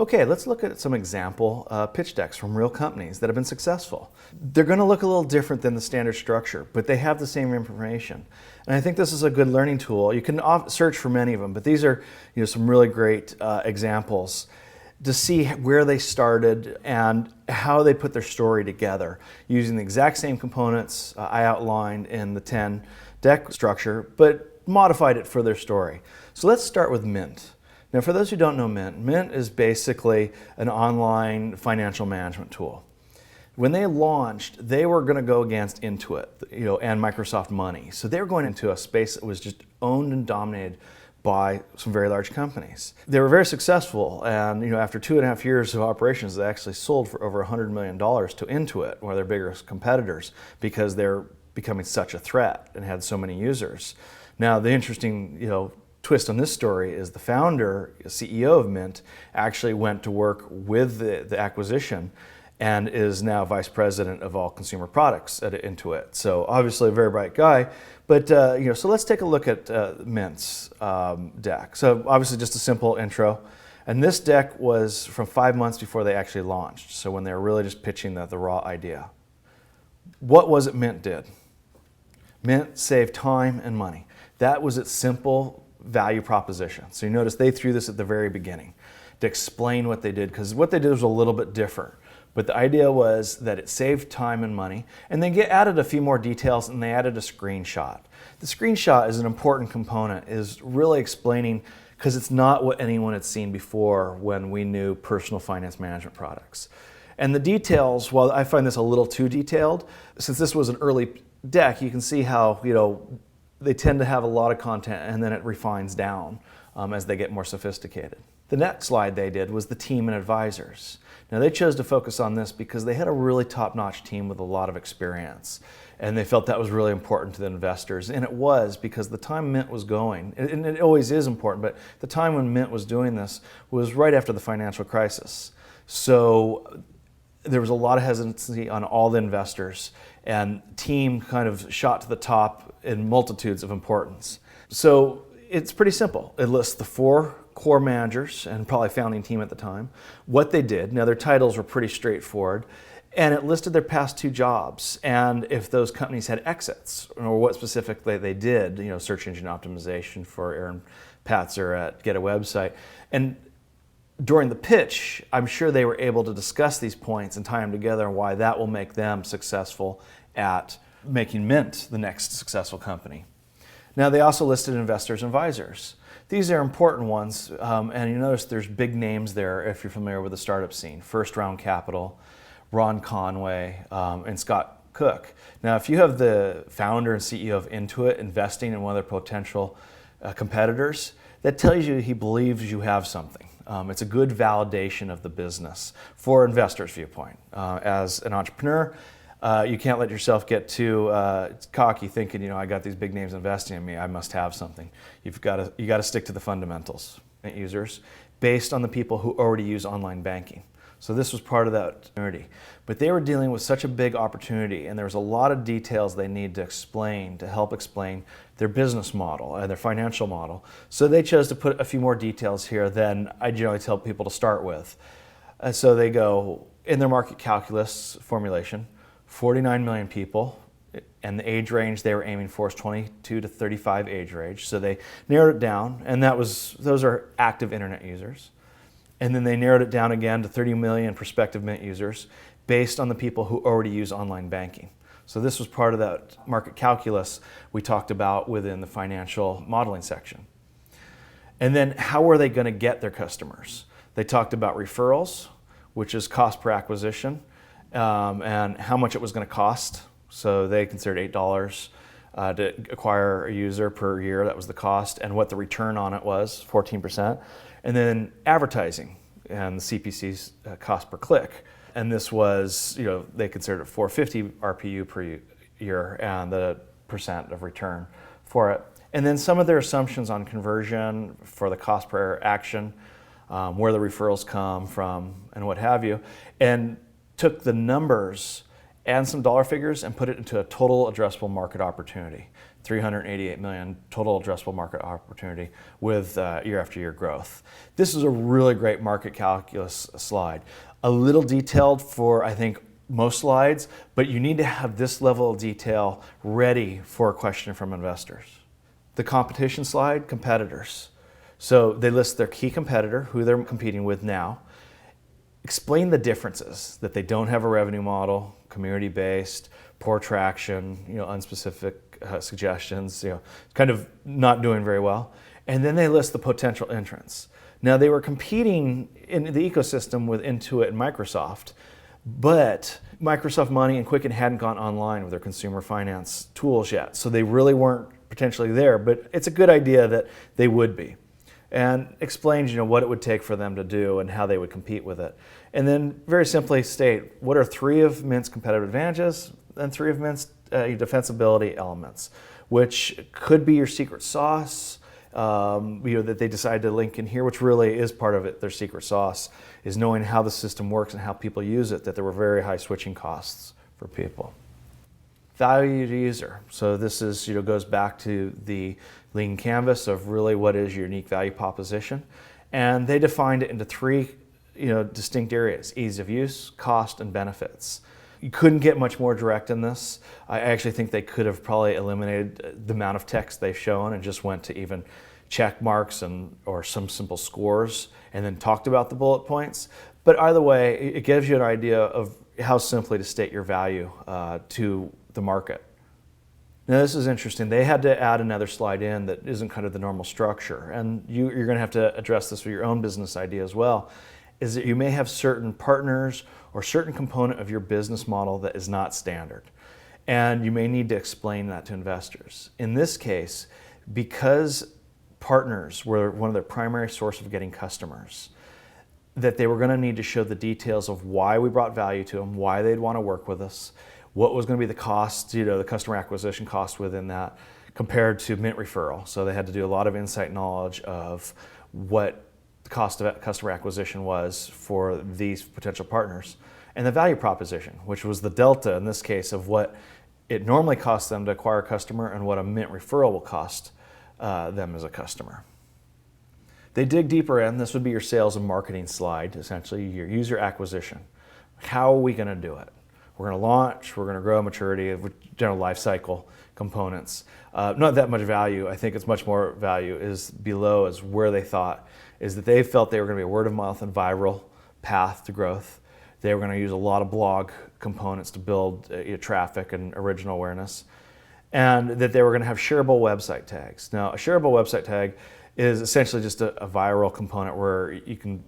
Okay, let's look at some example pitch decks from real companies that have been successful. They're going to look a little different than the standard structure, but they have the same information. And I think this is a good learning tool. You can search for many of them, but these are some really great examples to see where they started and how they put their story together using the exact same components I outlined in the 10 deck structure, but modified it for their story. So let's start with Mint. Now, for those who don't know Mint is basically an online financial management tool. When they launched, they were going to go against Intuit, and Microsoft Money. So they were going into a space that was just owned and dominated by some very large companies. They were very successful, and after 2.5 years of operations, they actually sold for over $100 million to Intuit, one of their biggest competitors, because they're becoming such a threat and had so many users. Now, the interesting, twist on this story is the founder, CEO of Mint, actually went to work with the acquisition and is now vice president of all consumer products at Intuit. So obviously a very bright guy, but so let's take a look at Mint's deck. So obviously just a simple intro. And this deck was from 5 months before they actually launched. So when they were really just pitching the raw idea. What was it Mint did? Mint saved time and money. That was its simple value proposition. So you notice they threw this at the very beginning to explain what they did, because what they did was a little bit different. But the idea was that it saved time and money, and they added a few more details, and they added a screenshot. The screenshot is an important component, is really explaining, because it's not what anyone had seen before when we knew personal finance management products. And the details, while I find this a little too detailed, since this was an early deck, you can see how they tend to have a lot of content and then it refines down as they get more sophisticated. The next slide they did was the team and advisors. Now they chose to focus on this because they had a really top-notch team with a lot of experience, and they felt that was really important to the investors. And it was, because the time Mint was going, and it always is important, but the time when Mint was doing this was right after the financial crisis. So there was a lot of hesitancy on all the investors, and team kind of shot to the top in multitudes of importance. So it's pretty simple. It lists the 4 core managers and probably founding team at the time, what they did. Now their titles were pretty straightforward, and it listed their past 2 jobs and if those companies had exits or what specifically they did, search engine optimization for Aaron Patzer at Get a Website. And during the pitch, I'm sure they were able to discuss these points and tie them together and why that will make them successful at making Mint the next successful company. Now they also listed investors and advisors. These are important ones, and you notice there's big names there if you're familiar with the startup scene. First Round Capital, Ron Conway, and Scott Cook. Now if you have the founder and CEO of Intuit investing in one of their potential competitors, that tells you he believes you have something. It's a good validation of the business for investors' viewpoint. As an entrepreneur, you can't let yourself get too cocky thinking, I got these big names investing in me, I must have something. You got to stick to the fundamentals. Users based on the people who already use online banking. So this was part of that opportunity. But they were dealing with such a big opportunity, and there was a lot of details they need to explain to help explain their business model and their financial model. So they chose to put a few more details here than I generally tell people to start with. So they go, in their market calculus formulation, 49 million people, and the age range they were aiming for is 22 to 35 age range. So they narrowed it down, and those are active internet users. And then they narrowed it down again to 30 million prospective Mint users based on the people who already use online banking. So this was part of that market calculus we talked about within the financial modeling section. And then how are they going to get their customers? They talked about referrals, which is cost per acquisition, and how much it was going to cost. So they considered $8 to acquire a user per year. That was the cost, and what the return on it was, 14%. And then advertising and the CPC's cost per click. And this was, they considered it 450 RPU per year and the percent of return for it. And then some of their assumptions on conversion for the cost per action, where the referrals come from and what have you, and took the numbers and some dollar figures and put it into a total addressable market opportunity. $388 million total addressable market opportunity with year after year growth. This is a really great market calculus slide. A little detailed for, I think, most slides, but you need to have this level of detail ready for a question from investors. The competition slide, competitors. So they list their key competitor, who they're competing with now, explain the differences, that they don't have a revenue model, community-based, poor traction, unspecific suggestions, kind of not doing very well. And then they list the potential entrants. Now they were competing in the ecosystem with Intuit and Microsoft, but Microsoft Money and Quicken hadn't gone online with their consumer finance tools yet. So they really weren't potentially there, but it's a good idea that they would be. And explains, what it would take for them to do and how they would compete with it. And then very simply state, what are 3 of Mint's competitive advantages and 3 of Mint's defensibility elements, which could be your secret sauce, that they decide to link in here, which really is part of it. Their secret sauce is knowing how the system works and how people use it, that there were very high switching costs for people. Value to user. So this is, goes back to the lean canvas of really what is your unique value proposition. And they defined it into 3 distinct areas: ease of use, cost, and benefits. You couldn't get much more direct in this. I actually think they could have probably eliminated the amount of text they've shown and just went to even check marks or some simple scores and then talked about the bullet points. But either way, it gives you an idea of how simply to state your value to the market. Now this is interesting. They had to add another slide in that isn't kind of the normal structure. And you're going to have to address this with your own business idea as well, is that you may have certain partners or certain component of your business model that is not standard. And you may need to explain that to investors. In this case, because partners were one of their primary source of getting customers, that they were going to need to show the details of why we brought value to them, why they'd want to work with us, what was going to be the cost, the customer acquisition cost within that, compared to Mint referral. So they had to do a lot of insight knowledge of what the cost of customer acquisition was for these potential partners. And the value proposition, which was the delta in this case of what it normally costs them to acquire a customer and what a Mint referral will cost them as a customer. They dig deeper in. This would be your sales and marketing slide, essentially your user acquisition. How are we going to do it? We're going to launch, we're going to grow maturity, general life cycle components. Not that much value. I think it's much more value is below is where they thought, is that they felt they were going to be a word of mouth and viral path to growth. They were going to use a lot of blog components to build traffic and original awareness. And that they were going to have shareable website tags. Now, a shareable website tag is essentially just a viral component where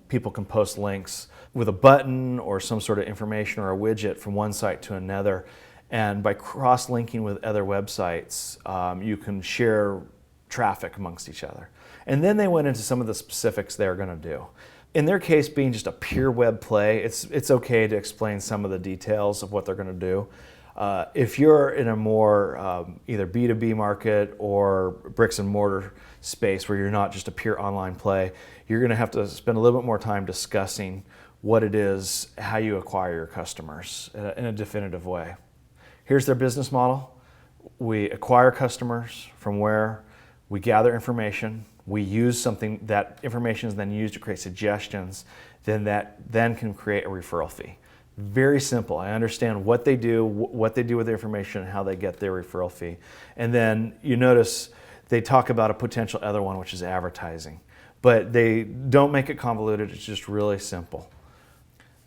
people can post links with a button or some sort of information or a widget from one site to another. And by cross-linking with other websites, you can share traffic amongst each other. And then they went into some of the specifics they're going to do. In their case, being just a pure web play, it's okay to explain some of the details of what they're going to do. If you're in a more either B2B market or bricks and mortar space where you're not just a pure online play, you're going to have to spend a little bit more time discussing what it is, how you acquire your customers in a definitive way. Here's their business model. We acquire customers from where we gather information. We use something, that information is then used to create suggestions, that then can create a referral fee. Very simple. I understand what they do with the information, and how they get their referral fee. And then you notice they talk about a potential other one, which is advertising. But they don't make it convoluted. It's just really simple.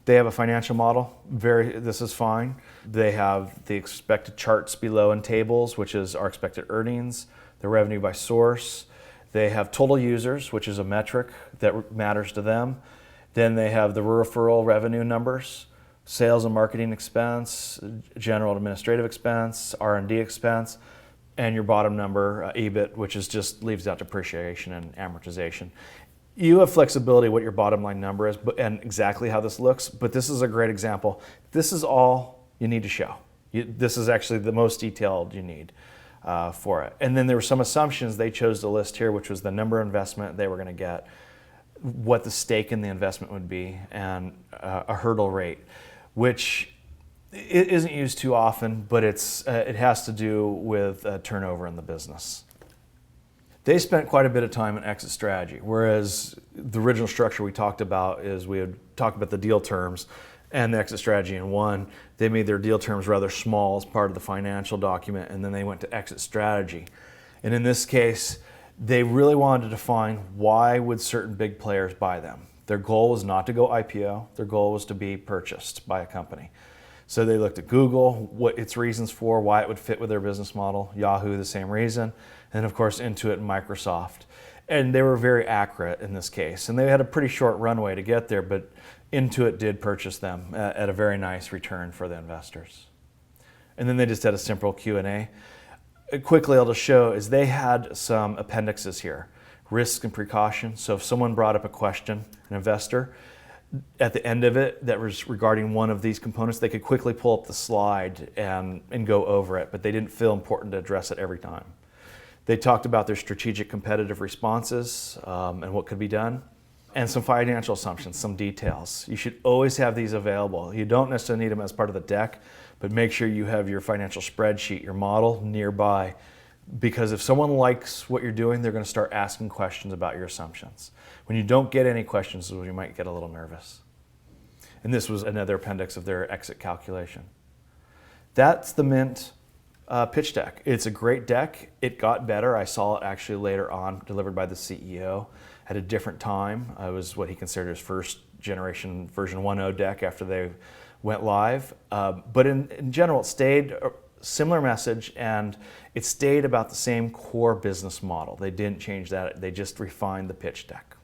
They have a financial model. This is fine. They have the expected charts below in tables, which is our expected earnings, the revenue by source. They have total users, which is a metric that matters to them. Then they have the referral revenue numbers, sales and marketing expense, general administrative expense, R&D expense, and your bottom number, EBIT, which is just leaves out depreciation and amortization. You have flexibility what your bottom line number is and exactly how this looks, but this is a great example. This is all you need to show. This is actually the most detailed you need for it. And then there were some assumptions they chose to list here, which was the number of investment they were going to get, what the stake in the investment would be, and a hurdle rate, which It isn't used too often, but it has to do with turnover in the business. They spent quite a bit of time in exit strategy, whereas the original structure we talked about is we had talked about the deal terms and the exit strategy in one. They made their deal terms rather small as part of the financial document, and then they went to exit strategy. And in this case, they really wanted to define why would certain big players buy them. Their goal was not to go IPO. Their goal was to be purchased by a company. So they looked at Google, what its reasons for, why it would fit with their business model, Yahoo, the same reason, and of course Intuit and Microsoft. And they were very accurate in this case. And they had a pretty short runway to get there, but Intuit did purchase them at a very nice return for the investors. And then they just had a simple Q&A. Quickly, I'll just show is they had some appendixes here, risks and precautions. So if someone brought up a question, an investor, at the end of it that was regarding one of these components, they could quickly pull up the slide and go over it, but they didn't feel important to address it every time. They talked about their strategic competitive responses and what could be done, and some financial assumptions, some details. You should always have these available. You don't necessarily need them as part of the deck, but make sure you have your financial spreadsheet, your model nearby, because if someone likes what you're doing, they're going to start asking questions about your assumptions. When you don't get any questions, you might get a little nervous. And this was another appendix of their exit calculation. That's the Mint pitch deck. It's a great deck. It got better. I saw it actually later on delivered by the CEO at a different time. It was what he considered his first generation version 1.0 deck after they went live. But in general, it stayed a similar message, and it stayed about the same core business model. They didn't change that. They just refined the pitch deck.